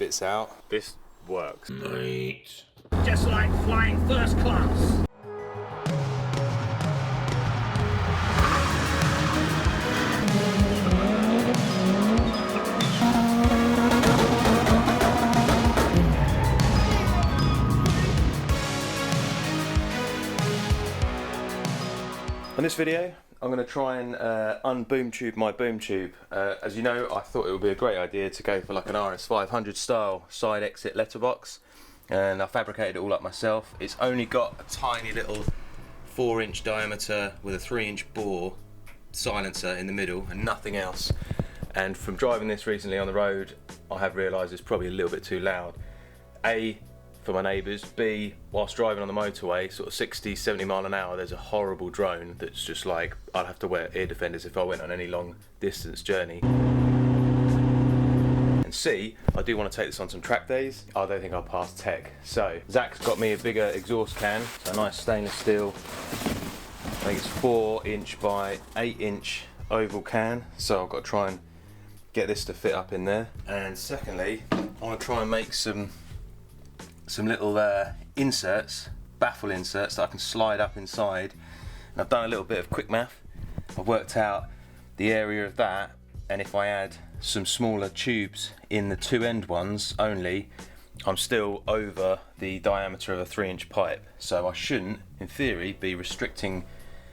bits out. This works. Mate. Just like flying first class. On this video, I'm going to try and unboom tube my boom tube. As you know, I thought it would be a great idea to go for like an RS500 style side exit letterbox, and I fabricated it all up myself. It's only got a tiny little 4-inch diameter with a 3-inch bore silencer in the middle and nothing else. And from driving this recently on the road, I have realised it's probably a little bit too loud. A, for my neighbours. B, whilst driving on the motorway, sort of 60, 70 mile an hour, there's a horrible drone that's just like, I'd have to wear ear defenders if I went on any long distance journey. And C, I do want to take this on some track days. I don't think I'll pass tech. So, Zach's got me a bigger exhaust can, so a nice stainless steel, I think it's 4-inch by 8-inch oval can, so I've got to try and get this to fit up in there. And secondly, I want to try and make some little inserts, baffle inserts that I can slide up inside. And I've done a little bit of quick math. I've worked out the area of that, and if I add some smaller tubes in the 2-end ones only, I'm still over the diameter of a 3-inch pipe. So I shouldn't, in theory, be restricting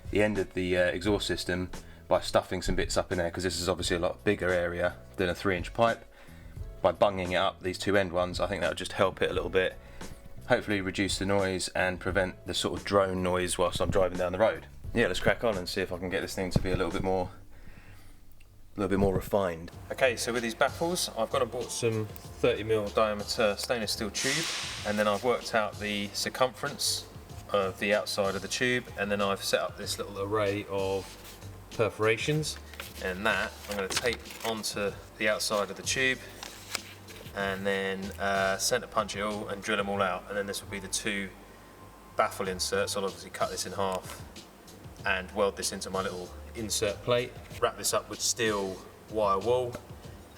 the end of the exhaust system by stuffing some bits up in there, because this is obviously a lot bigger area than a 3-inch pipe. By bunging it up, these 2-end ones, I think that would just help it a little bit, hopefully reduce the noise and prevent the sort of drone noise whilst I'm driving down the road. Yeah, let's crack on and see if I can get this thing to be a little bit more refined. Okay, so with these baffles, I've gone and bought some 30mm diameter stainless steel tube, and then I've worked out the circumference of the outside of the tube, and then I've set up this little array of perforations, and that I'm going to tape onto the outside of the tube, and then centre punch it all and drill them all out, and then this will be the 2 baffle inserts. I'll obviously cut this in half and weld this into my little insert plate, wrap this up with steel wire wool,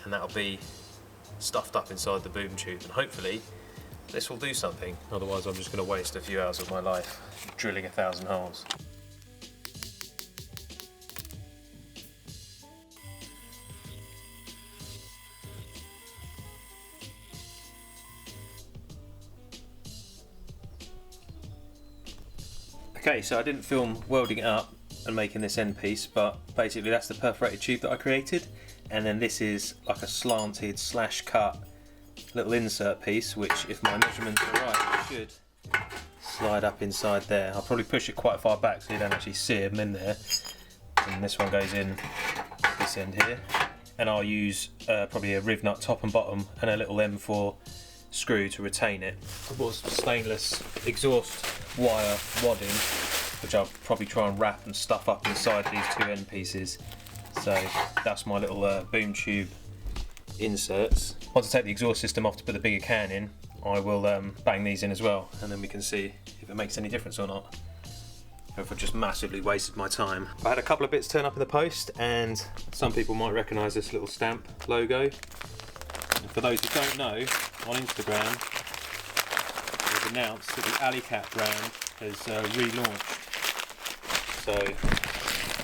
and that'll be stuffed up inside the boom tube, and hopefully this will do something. Otherwise I'm just going to waste a few hours of my life drilling 1,000 holes. Okay, so I didn't film welding it up and making this end piece, but basically that's the perforated tube that I created, and then this is like a slanted slash cut little insert piece, which if my measurements are right, should slide up inside there. I'll probably push it quite far back so you don't actually see them in there, and this one goes in this end here, and I'll use probably a riv nut top and bottom and a little M4 screw to retain it. I bought some stainless exhaust wire wadding, which I'll probably try and wrap and stuff up inside these 2 end pieces. So that's my little boom tube inserts. Once I take the exhaust system off to put the bigger can in, I will bang these in as well, and then we can see if it makes any difference or not, or if I just massively wasted my time. I had a couple of bits turn up in the post, and some people might recognise this little stamp logo. And for those who don't know, on Instagram they've announced that the Alicat brand has relaunched. So,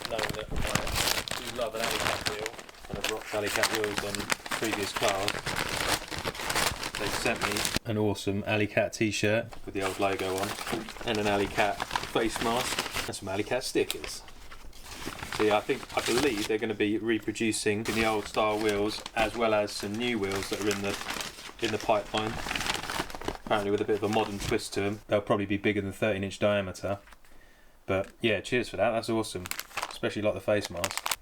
knowing that I do love an Alicat wheel, and I've rocked Alicat wheels on previous cars, they've sent me an awesome Alicat t-shirt with the old logo on, and an Alicat face mask, and some Alicat stickers. So yeah, I believe they're going to be reproducing the old style wheels, as well as some new wheels that are in the pipeline. Apparently with a bit of a modern twist to them. They'll probably be bigger than 13-inch diameter. But yeah, cheers for that, that's awesome. Especially like the face mask.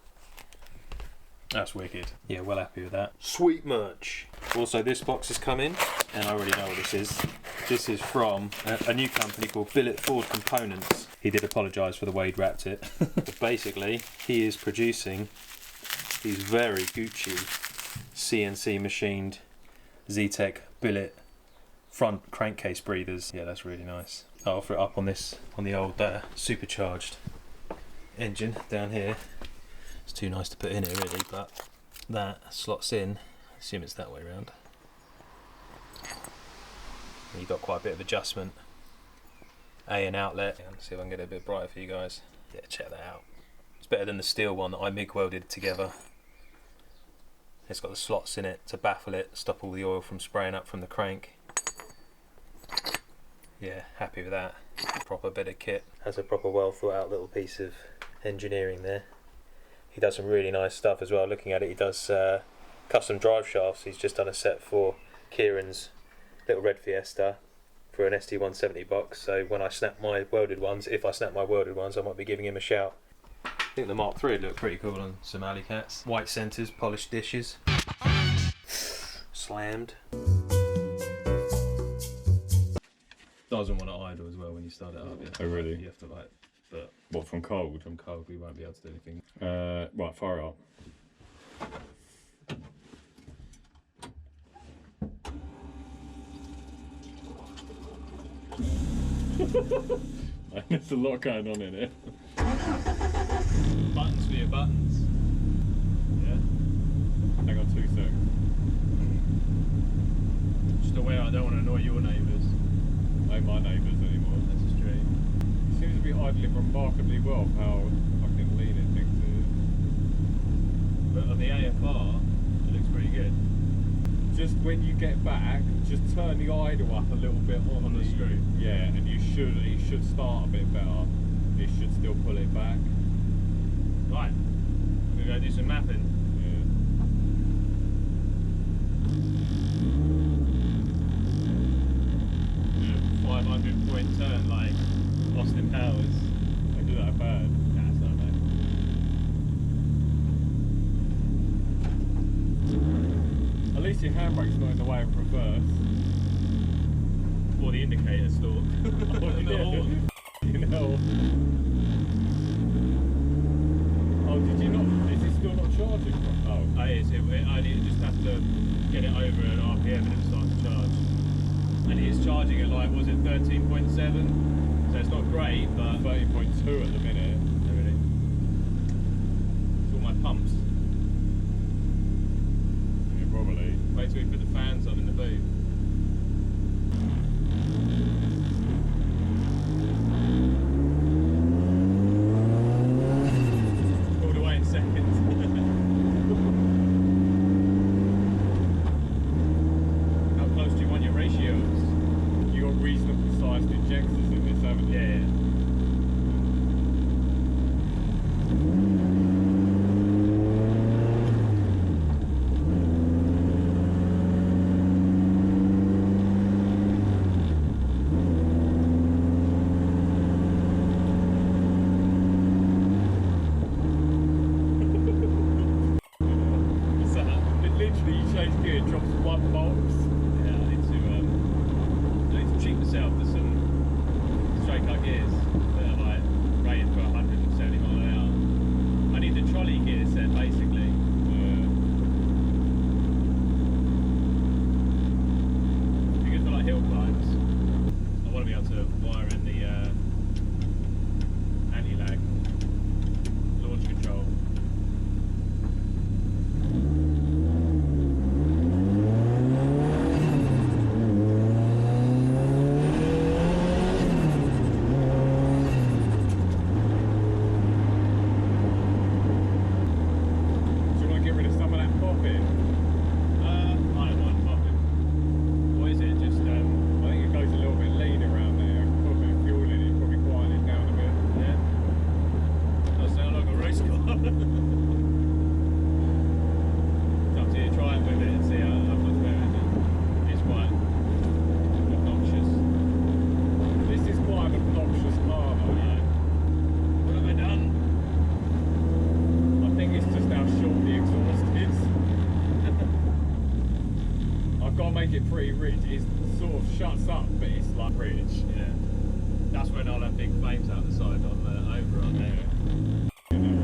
That's wicked. Yeah, well happy with that. Sweet merch. Also, this box has come in, and I already know what this is. This is from a new company called Billet Ford Components. He did apologise for the way he'd wrapped it. But basically, he is producing these very Gucci CNC machined Zetec billet front crankcase breathers. Yeah, that's really nice. I'll offer it up on the old supercharged engine down here. It's too nice to put in here really, but that slots in. I assume it's that way around. You've got quite a bit of adjustment. An outlet. Let's see if I can get it a bit brighter for you guys. Yeah, check that out. It's better than the steel one that I MIG welded together. It's got the slots in it to baffle it, stop all the oil from spraying up from the crank. Yeah, happy with that. Proper bit of kit. Has a proper well thought out little piece of engineering there. He does some really nice stuff as well. Looking at it, he does custom drive shafts. He's just done a set for Kieran's little red Fiesta for an ST170 box. So when I snap my welded ones, if I snap my welded ones, I might be giving him a shout. I think the Mark III looked pretty cool on some alley cats. White centres, polished dishes. Slammed. Doesn't want to idle as well when you start it up. Oh really? You have to like, but What, from cold? from cold we won't be able to do anything. Right, fire up. There's a lot going on in it. Buttons for your buttons. Yeah. Hang on 2 seconds. Just aware I don't want to annoy your neighbours. Ain't my neighbours anymore. That's a stream. It seems to be idling remarkably well for how fucking lean it thinks it is. But on the AFR, it looks pretty good. Just when you get back, just turn the idle up a little bit on the screw. Yeah, and it should start a bit better. It should still pull it back. Right, we're going to do some mapping. Yeah. 500 point turn like Austin Powers. Don't do that bad. That's not bad. At least your handbrake's not in the way of reverse. Or the indicator stalk. You know. Oh, did you not? Is it still not charging? Oh, It is. I just have to get it over an RPM and it starts to charge. And it's charging at like, was it 13.7? So it's not great, but 30.2 at the minute. Oh, really? It's all my pumps. Yeah, probably. Wait till we put the fans on in the booth. All the way in seconds. How close do you want your ratios? You got reasonable sized injectors in this, haven't you? Yeah. What's that? It literally, you change gear, it drops one box. Yeah, I need to treat myself to some straight cut gears that are like rated for 170 miles an hour. I need the trolley gear set basically. Be good for like hill climbs. I want to be able to wire in the anti-lag launch control. Do you want to get rid of some of that popping? I don't mind popping. What is it? Just I think it goes a little bit lean around there. Put a bit of fuel in it, probably quieten it down a bit. yeah. Does sound like a race car. It's up to you. Try it with it and see how much better it is. It's quite obnoxious. This is quite an obnoxious car though. What have I done? I think it's just how short the exhaust is. I've got to make it pretty rich. It sort of shuts up, but it's like rich. Yeah. That's when I'll have big flames out the side on the overrun there. You know.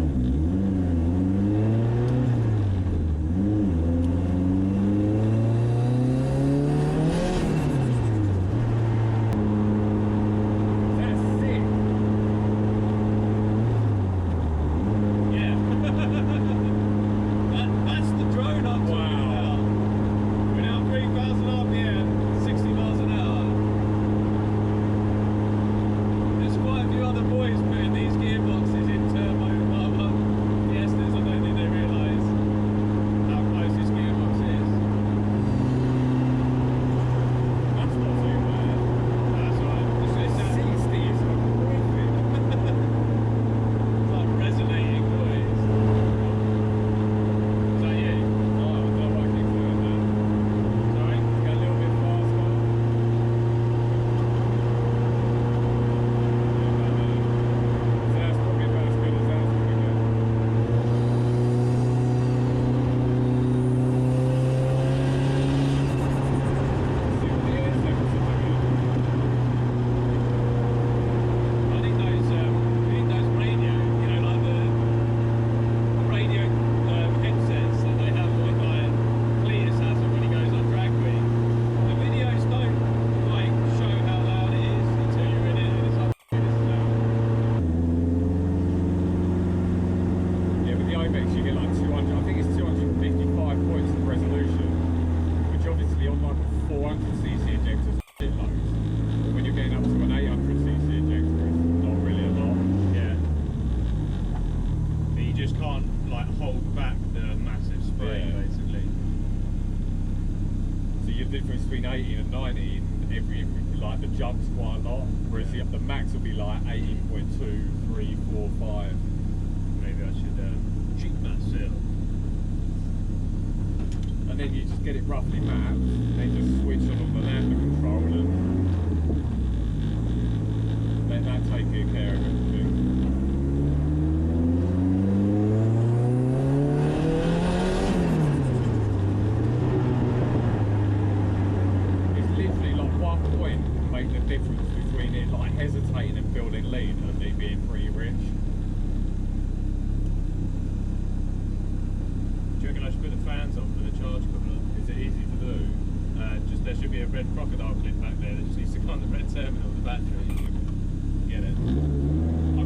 That's sick. Yeah. That's the drone I'm talking Wow. about. We're now 3,000 RPM, 60 miles an hour. just can't like hold back the massive spray basically. So your difference between 18 and 19, every like the jump's quite a lot, whereas the max will be like 18.2, 3, 4, 5. Maybe I should cheat myself. And then you just get it roughly mapped, and then just switch on the lander control and let that take care of everything. It's literally like 1 point can make the difference between it like hesitating and building lean and it being pretty rich. Do you reckon I should put the fans on for the charge coupler? Is it easy to do? Just there should be a red crocodile clip back there that just needs to go on the red terminal of the battery. You can get it.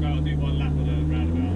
I'll do 1 lap on a roundabout.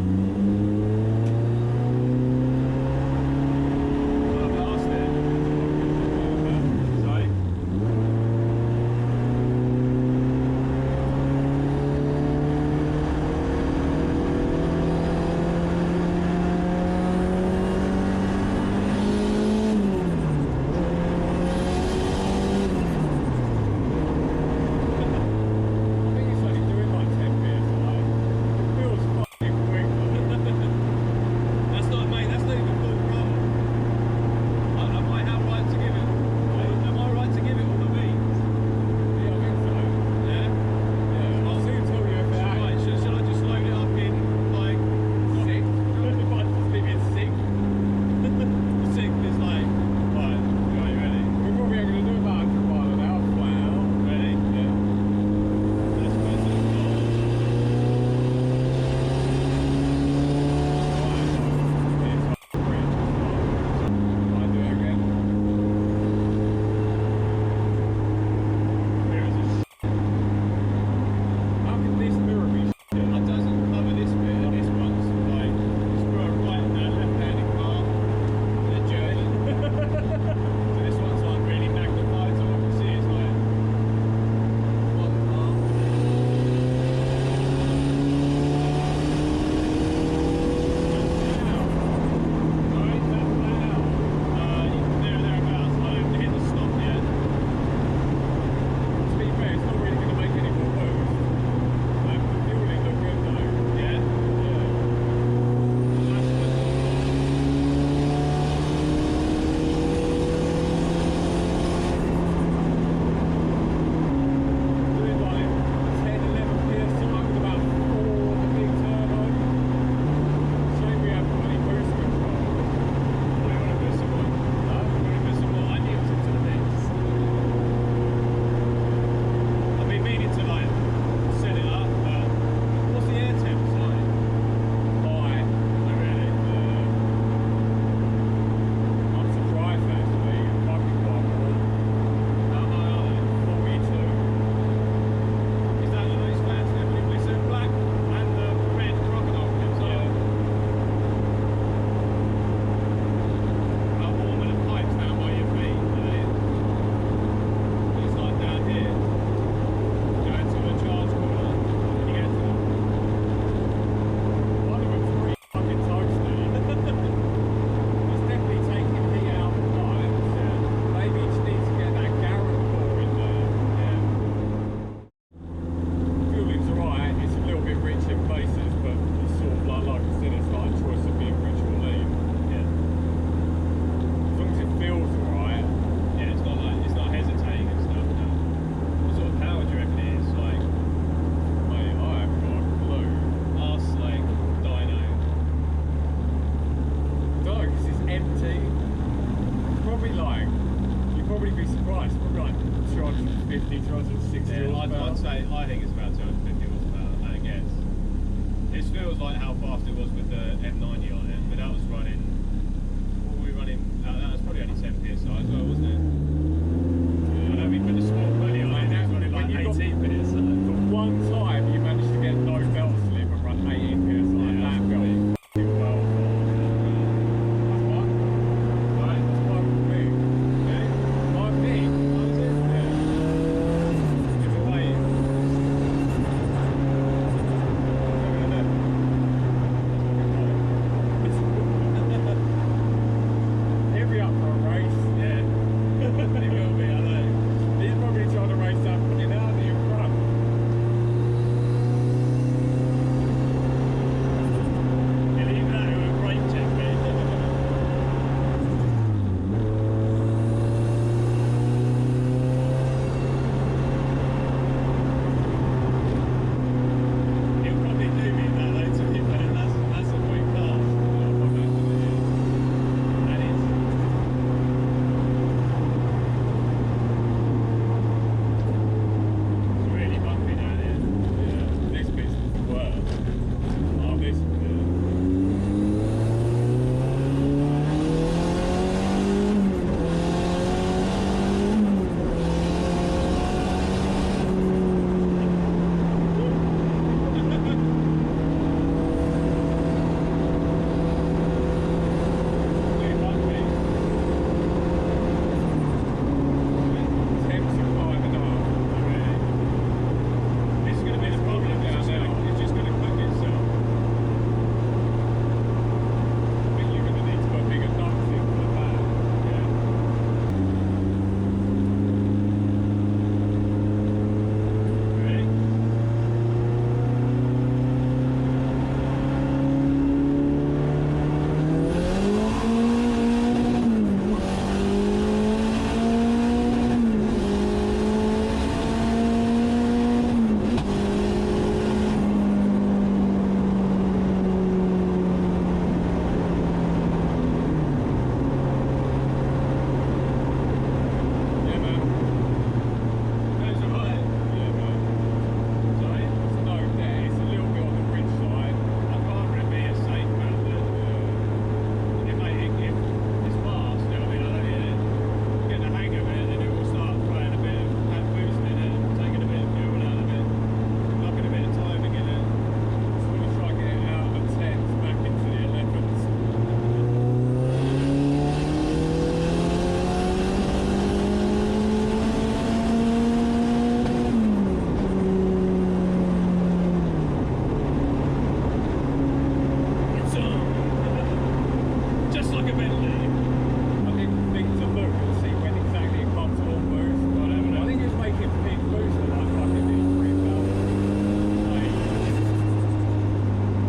like a Bentley. I didn't think to look and see when exactly it comes on boost. I think it's making peak boost at like fucking 3,000. Like,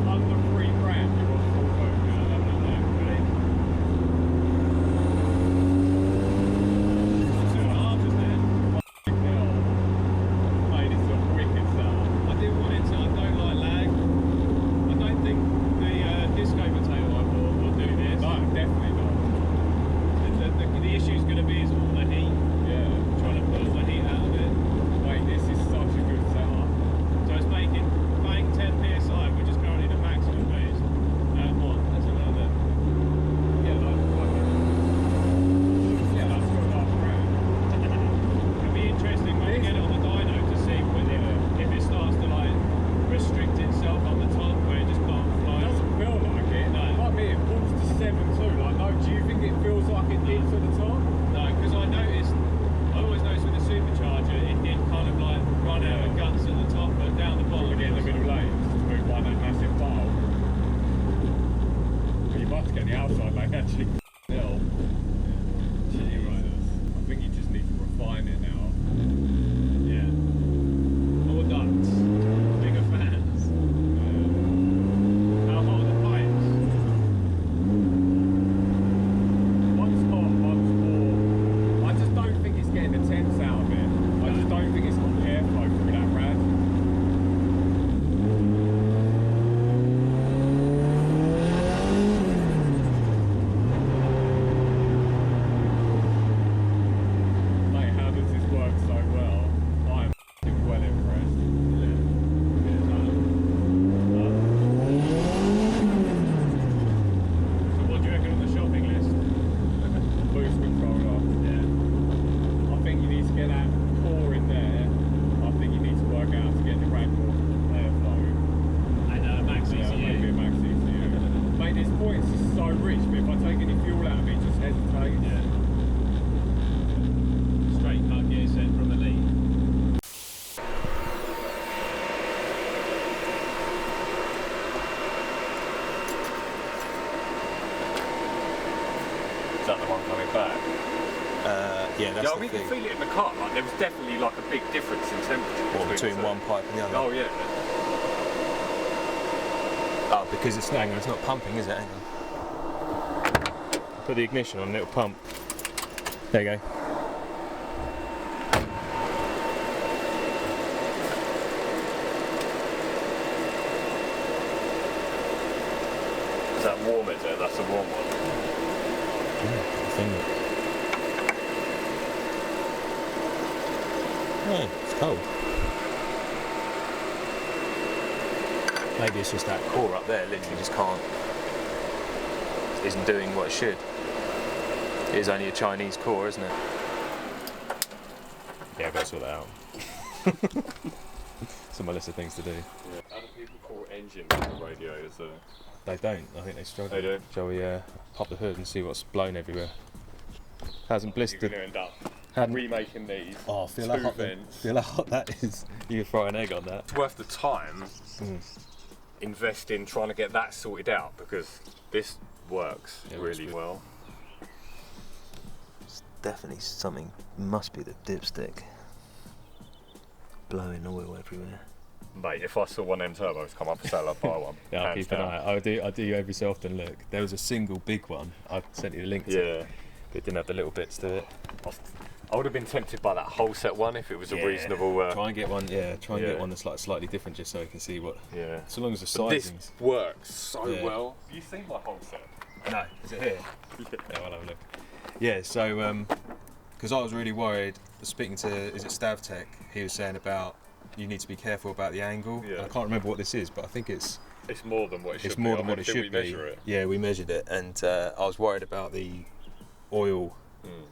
under £3,000 you're on full boost. I don't know that, really. 2.5, isn't it? Fucking hell. Mate, this is a wicked setup. I do want it to, I don't like lag. I don't think the disco potato I bought will do this. No, definitely not. The issue is going to be is all the heat. Yeah. Trying to pull all the heat out of it. Mate, this is such a good setup. So it's making bang 10 psi, which is currently the maximum boost. What? That's another. Yeah, like fucking. Yeah, that's £2.5 It'll be interesting when we get it on the dyno to see if it starts to like restrict itself on the top where it just can't fly. It doesn't feel like it. No. Like me, it pulls to 7 too. Like, no, do you think it feels like it dips at the top? No, because I always noticed with the supercharger, it did kind of like run out of guts at the top, but down the bottom. When you get in the middle lanes, just move by that massive pile. Well, you must get the outside, like, actually. Hell. Yeah, you're right. I think you just need to refine it now. Yeah. More ducts, bigger fans. How hot are the pipes? One's hot, one's warm. I just don't think it's getting the tense out of it. I just don't think it's got the airflow through that rad. Mate, how does this work so well? I am f***ing well impressed. So what do you reckon on the shopping list? Boost controller. Yeah. I think you need to get that core in there. I think you need to work out to get the radial airflow. And max Yeah, maybe a ECU. max ECU. Mate, this point's just so rich, but if I take any fuel out of it, it just hesitates. Yeah. Straight cut gear set from Elite. Is that the one coming back? Yeah, that's Yeah, I the mean, you can thing. feel it in the car. Like, there was definitely like a big difference in temperature. Or between the one two. pipe and the other. Oh yeah. Oh, because it's hang on, it's not pumping, is it? Hang on. Put the ignition on and it'll pump. There you go. Is that warm? Is it? That's a warm one. Yeah, it's cold. Maybe it's just that core up there literally just can't, isn't doing what it should. It is only a Chinese core, isn't it? Yeah, I've got to sort that out. Some of my list of things to do. Yeah. How do people call engine radiators? They don't, I think they struggle. They do? Shall we pop the hood and see what's blown everywhere? Hasn't You're blistered. going to end up Hadn't- remaking these. Oh, feel two how hot vents. feel how hot that is. You can fry an egg on that. It's worth the time invest in trying to get that sorted out, because this works Yeah, it works really good. well. It's definitely something. Must be the dipstick. Blowing oil everywhere. Mate, if I saw one of them turbos come up for sale, I'd buy one. Yeah, I'll Hands keep an down. eye. I do every so often look. There was a single big one. I sent you the link to. Yeah. But it didn't have the little bits to it. I would have been tempted by that whole set one if it was a reasonable. Try and get one. Yeah, try and yeah. get one that's like slightly different, just so you can see what. Yeah. So long as the But this sizing's. works so Yeah. well. Have you seen my whole set? No, is it here? Yeah, I'll have a look. Yeah, so because I was really worried. Speaking to is it Stavtech, he was saying about you need to be careful about the angle. Yeah. And I can't remember what this is, but I think it's more than what it should it's be. more I than what it reckon should we be. measure it. Yeah, we measured it, and I was worried about the oil,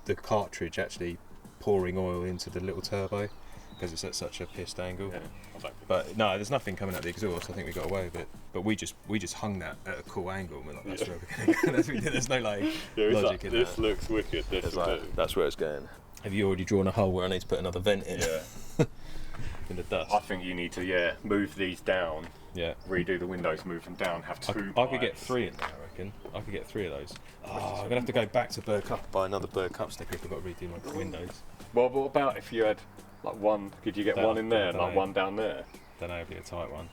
the cartridge actually pouring oil into the little turbo because it's at such a pissed angle. Yeah. But no, there's nothing coming out the exhaust. I think we got away with it. But we just hung that at a cool angle. And we're like, that's where we're going to go. There's no like logic in this that. looks wicked. This It's will like, do. that's where it's going. Have you already drawn a hole where I need to put another vent in? Yeah. in the dust. I think you need to, move these down. Yeah. Redo the windows, move them down, have two. I could get 3 in there, I reckon. I could get 3 of those. Oh, I'm gonna have to go back to Bird Cup, buy another Bird Cup sticker if I've got to redo my windows. Well, what about if you had like one? Could you get one in there and like one down there? Don't know, it'd be a tight one.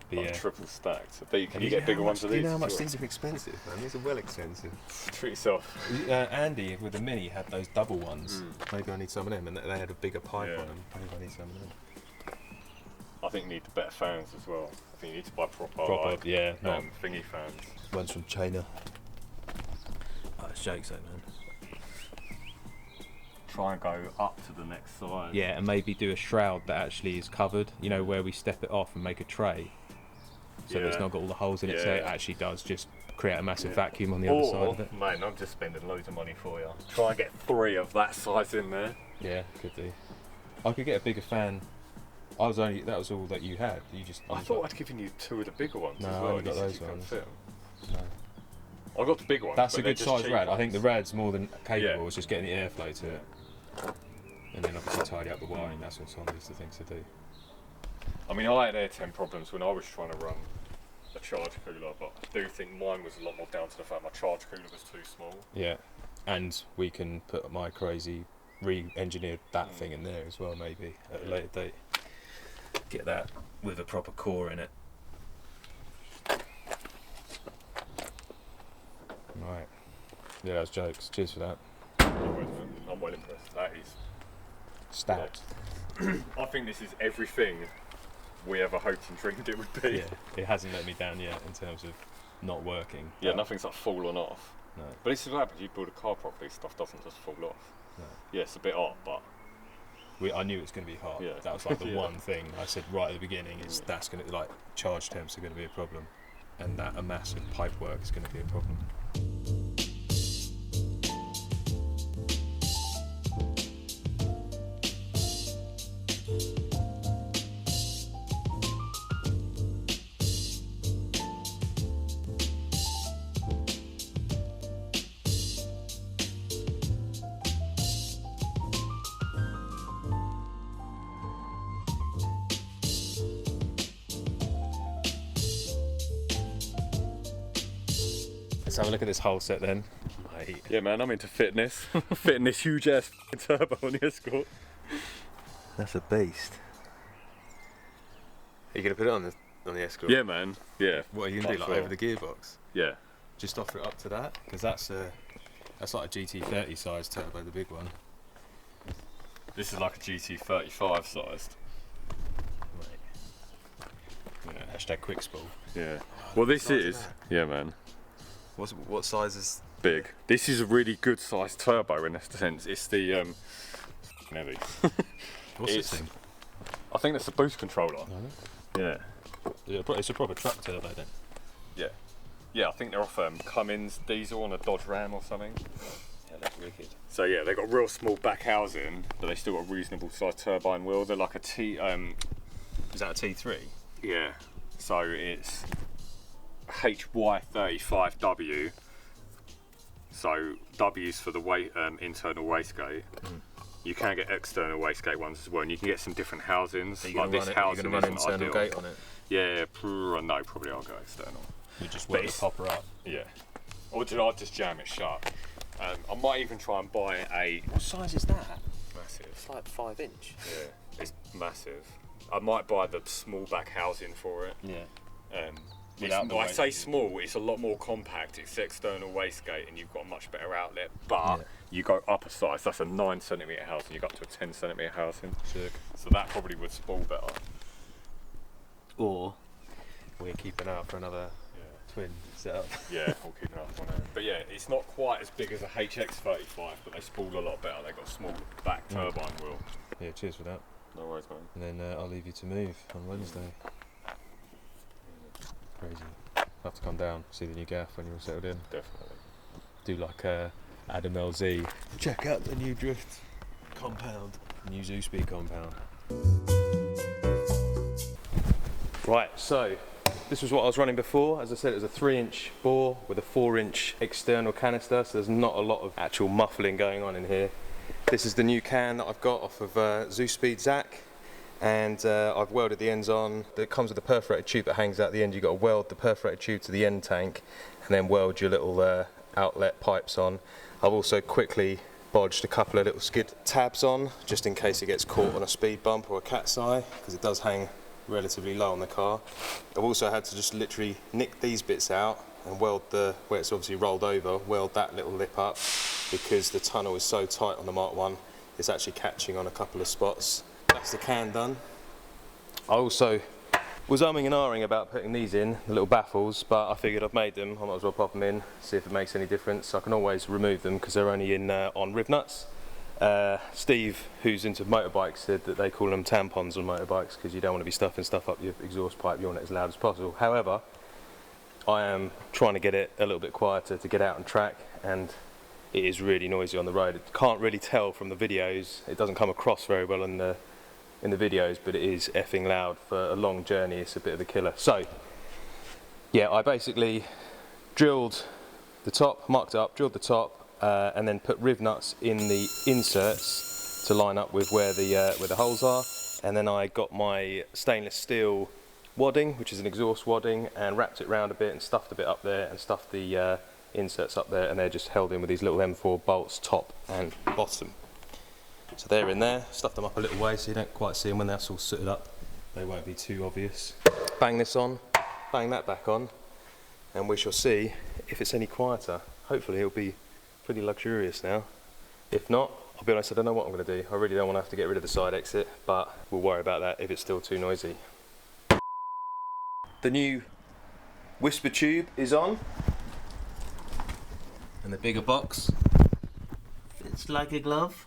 But like yeah. Triple stacked. So can you get bigger ones of these? Do you know how much these are expensive, man? These are well expensive. Treat yourself. Andy with the Mini had those double ones. Maybe I need some of them, and they had a bigger pipe on them. Maybe I need some of them. I think you need the better fans as well. I think you need to buy proper thingy fans. One's from China. Oh, it's jokes though, man. Try and go up to the next side. Yeah, and maybe do a shroud that actually is covered, you know, where we step it off and make a tray. So that it's not got all the holes in it, so it actually does just create a massive vacuum on the other side of it. Man, I'm just spending loads of money for you. Try and get 3 of that size in there. Yeah, could do. I could get a bigger fan. That was all that you had. I thought I'd given you 2 of the bigger ones as well. I only got those ones. No. I got the big ones. That's a good size rad. I think the rad's more than capable. It's just getting the airflow to it. And then obviously tidy up the wiring. That's what some of these things to do. I mean, I had air temp problems when I was trying to run a charge cooler, but I do think mine was a lot more down to the fact my charge cooler was too small. Yeah, and we can put my crazy re-engineered that thing in there as well, maybe at a later date. Get that with a proper core in it. Right. Yeah, that's jokes. Cheers for that. I'm well impressed. That is stout. I think this is everything we ever hoped and dreamed it would be. Yeah, it hasn't let me down yet in terms of not working. Yeah, nothing's like fallen off. No. But this is what happens. You build a car properly, stuff doesn't just fall off. No. Yeah, it's a bit odd, but I knew it was going to be hot. Yeah. That was like the one thing I said right at the beginning is that's going to, like, charge temps are going to be a problem, and that a massive pipe work is going to be a problem. Let's have a look at this whole set then. Mate. yeah, man, I'm into fitness. Fitting this huge ass turbo on the Escort. That's a beast. Are you going to put it on the Escort? Yeah, man. Yeah. What are you going to do, like over the gearbox? Yeah. Just offer it up to that? Because that's like a GT30 size turbo, the big one. This is like a GT35 sized. Right. Yeah, hashtag quick spool. Yeah. Well, this is. Yeah, man. What size is? Big. This is a really good sized turbo in a sense. It's the heavy. What's this thing? I think that's a boost controller. Yeah. It's a proper truck turbo then. Yeah. Yeah, I think they're off Cummins diesel on a Dodge Ram or something. Yeah, that's wicked. So yeah, they've got real small back housing, but they still got a reasonable sized turbine wheel. They're like a T. Is that a T3? Yeah. So it's HY35W. So W's for the internal wastegate. You can get external wastegate ones as well, and you can get some different housings. Like this housing isn't internal ideal. gate on it? Yeah, no, probably I'll go external. You just wet the popper up? Yeah. Or I'll just jam it shut. I might even try and buy a... What size is that? Massive. It's like 5 inch. Yeah, it's massive. I might buy the small back housing for it. Yeah. I say small, it's a lot more compact. It's external wastegate and you've got a much better outlet. But you go up a size, that's a 9cm housing, you go up to a 10cm housing. Sick. So that probably would spool better. Or we're keeping out for another twin setup. Yeah, we'll keep it up on it. But yeah, it's not quite as big as a HX35, but they spool a lot better. They've got a small back turbine wheel. Yeah, cheers for that. No worries, man. And then I'll leave you to move on Wednesday. Crazy. I'll have to come down, see the new gaff when you're all settled in. Definitely. Do like Adam LZ. Check out the new drift compound. New Zoospeed compound. Right, so this was what I was running before. As I said, it was a 3-inch bore with a 4-inch external canister, so there's not a lot of actual muffling going on in here. This is the new can that I've got off of Zoospeed Zach, and I've welded the ends on. It comes with a perforated tube that hangs out the end. You've got to weld the perforated tube to the end tank and then weld your little outlet pipes on. I've also quickly bodged a couple of little skid tabs on just in case it gets caught on a speed bump or a cat's eye, because it does hang relatively low on the car. I've also had to just literally nick these bits out and weld the, where it's obviously rolled over, weld that little lip up, because the tunnel is so tight on the Mark 1, it's actually catching on a couple of spots. That's the can done. I also was umming and ahhing about putting these in, the little baffles, but I figured I've made them, I might as well pop them in, see if it makes any difference. I can always remove them because they're only in on riv nuts. Steve, who's into motorbikes, said that they call them tampons on motorbikes because you don't want to be stuffing stuff up your exhaust pipe, you want it as loud as possible. However, I am trying to get it a little bit quieter to get out on track, and it is really noisy on the road. It can't really tell from the videos, it doesn't come across very well in the videos, but it is effing loud for a long journey. It's a bit of a killer. So yeah, I basically drilled the top, marked it up, drilled the top, and then put riv nuts in the inserts to line up with where the holes are, and then I got my stainless steel wadding, which is an exhaust wadding, and wrapped it round a bit and stuffed a bit up there and stuffed the inserts up there, and they're just held in with these little M4 bolts top and bottom. So they're in there, stuffed them up a little way so you don't quite see them when that's all sooted up. They won't be too obvious. Bang this on, bang that back on, and we shall see if it's any quieter. Hopefully it'll be pretty luxurious now. If not, I'll be honest, I don't know what I'm going to do. I really don't want to have to get rid of the side exit, but we'll worry about that if it's still too noisy. The new whisper tube is on, and the bigger box fits like a glove,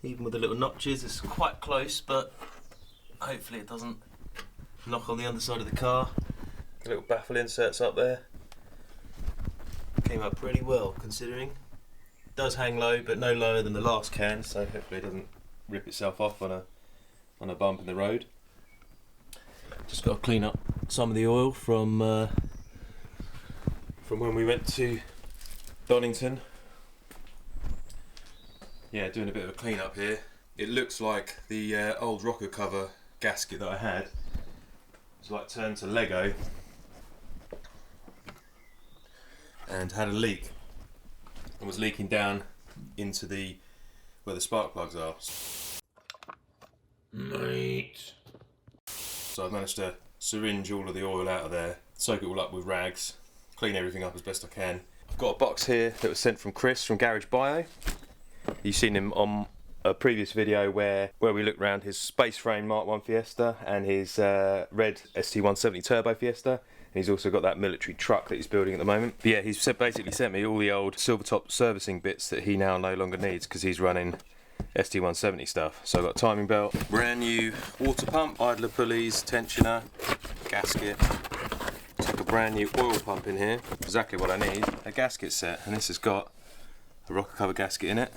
even with the little notches. It's quite close, but hopefully it doesn't knock on the underside of the car. The little baffle inserts up there came up pretty well considering. It does hang low, but no lower than the last can, so hopefully it doesn't rip itself off on a bump in the road. Just got to clean up some of the oil from when we went to Donington. Yeah, doing a bit of a clean up here. It looks like the old rocker cover gasket that I had was like turned to Lego and had a leak and was leaking down into where the spark plugs are. Mate. So I've managed to syringe all of the oil out of there, soak it all up with rags, clean everything up as best I can. I've got a box here that was sent from Chris from Garage Bio. You've seen him on a previous video where we looked around his space frame Mark 1 Fiesta and his red ST170 Turbo Fiesta. And he's also got that military truck that he's building at the moment. But yeah, he's basically sent me all the old Silvertop servicing bits that he now no longer needs because he's running ST170 stuff. So I've got a timing belt, brand new water pump, idler pulleys, tensioner, gasket. Took a brand new oil pump in here, exactly what I need, a gasket set, and this has got a rocker cover gasket in it.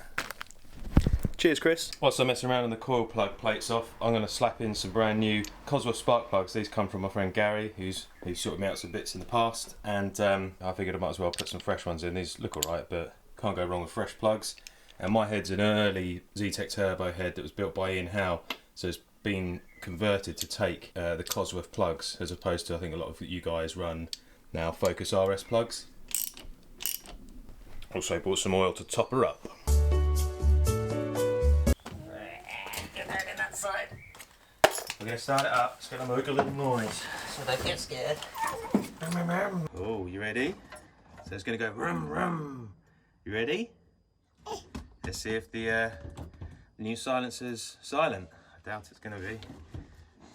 Cheers, Chris. Whilst I'm messing around and the coil plug plates off, I'm going to slap in some brand new Cosworth spark plugs. These come from my friend Gary, who's sorted me out some bits in the past, and I figured I might as well put some fresh ones in. These look alright, but can't go wrong with fresh plugs. And my head's an early Z-Tech Turbo head that was built by Ian Howe, so it's been converted to take the Cosworth plugs, as opposed to I think a lot of you guys run now Focus RS plugs. Also bought some oil to top her up. Get that in that side. We're going to start it up, it's going to make a little noise, so don't get scared. Oh, you ready? So it's going to go rum rum. You ready? Let's see if the new silencer's silent. I doubt it's going to be.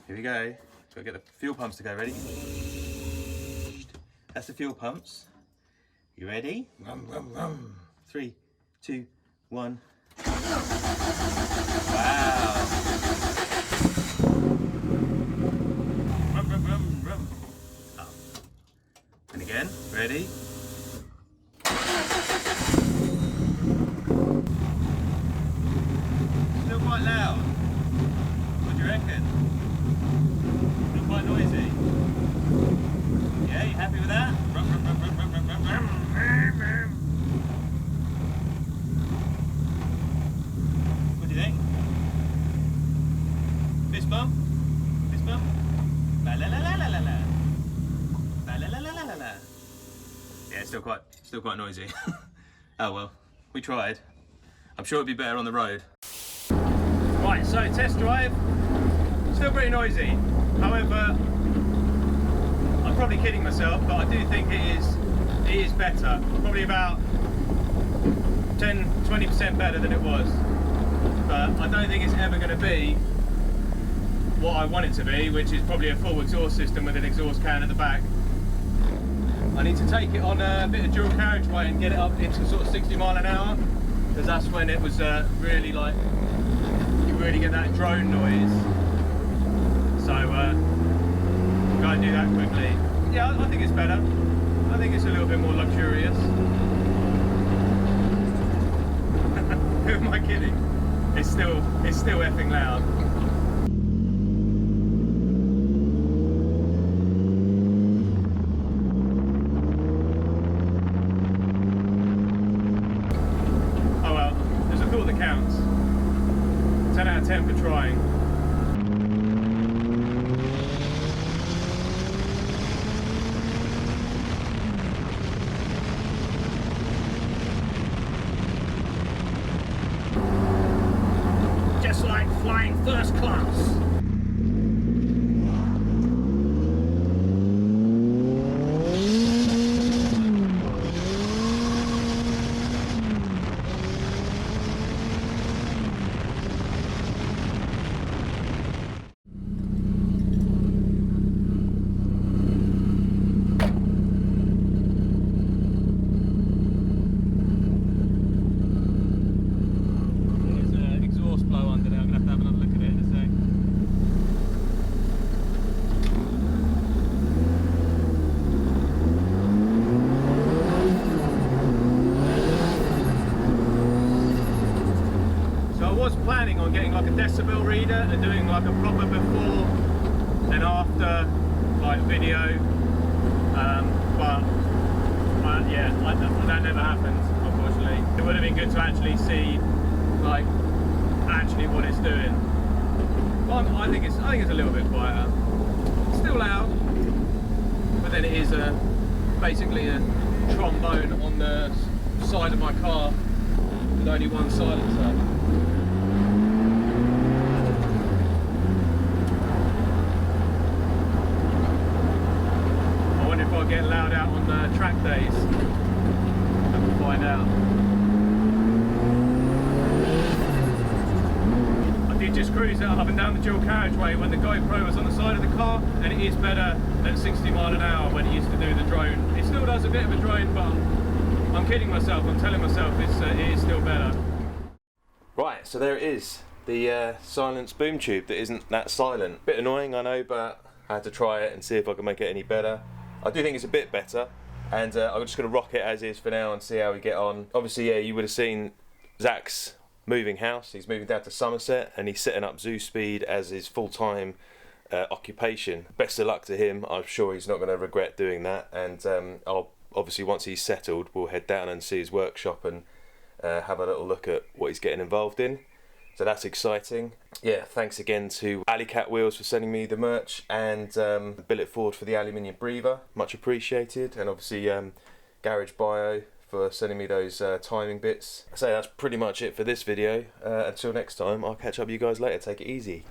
Here we go. Got to get the fuel pumps to go. Ready? That's the fuel pumps. You ready? Rum, rum, rum. 3, 2, 1. Wow. Rum, rum, rum, rum. Up. And again. Ready? Still quite loud. What do you reckon? Still quite noisy. Yeah, you happy with that? Rum, rum, rum, rum, rum, rum, rum, rum. What do you think? Fist bump? Still quite noisy. Oh well, we tried. I'm sure it'd be better on the road. Right, so test drive. Still pretty noisy. However, I'm probably kidding myself, but I do think it is better. Probably about 10-20% better than it was. But I don't think it's ever going to be what I want it to be, which is probably a full exhaust system with an exhaust can at the back. I need to take it on a bit of dual carriageway and get it up into sort of 60 mile an hour, because that's when it was really like, you really get that drone noise. So go and do that quickly. Yeah, I think it's better. I think it's a little bit more luxurious. Who am I kidding? It's still effing loud. Oh well, there's a thought that counts. 10 out of 10 for trying. Just like flying first class. Planning on getting like a decibel reader and doing like a proper before and after like video, but yeah, that never happened, unfortunately. It would have been good to actually see like actually what it's doing. Well, I think it's a little bit quieter. It's still loud, but then it is basically a trombone on the side of my car with only one silencer. I'll get loud out on the track days. We'll find out. I did just cruise it up and down the dual carriageway when the GoPro was on the side of the car, and it is better than 60 mile an hour when it used to do the drone. It still does a bit of a drone, but I'm kidding myself. I'm telling myself it is still better. Right, so there it is. The silence boom tube that isn't that silent. Bit annoying, I know, but I had to try it and see if I can make it any better. I do think it's a bit better, and I'm just going to rock it as is for now and see how we get on. Obviously, yeah, you would have seen Zach's moving house. He's moving down to Somerset, and he's setting up zoo speed as his full-time occupation. Best of luck to him. I'm sure he's not going to regret doing that, and I'll obviously, once he's settled, we'll head down and see his workshop and have a little look at what he's getting involved in. So that's exciting. Yeah, thanks again to Alleycat Wheels for sending me the merch, and Billet Ford for the aluminium breather, much appreciated, and obviously Garage Bio for sending me those timing bits. So that's pretty much it for this video. Until next time, I'll catch up with you guys later. Take it easy.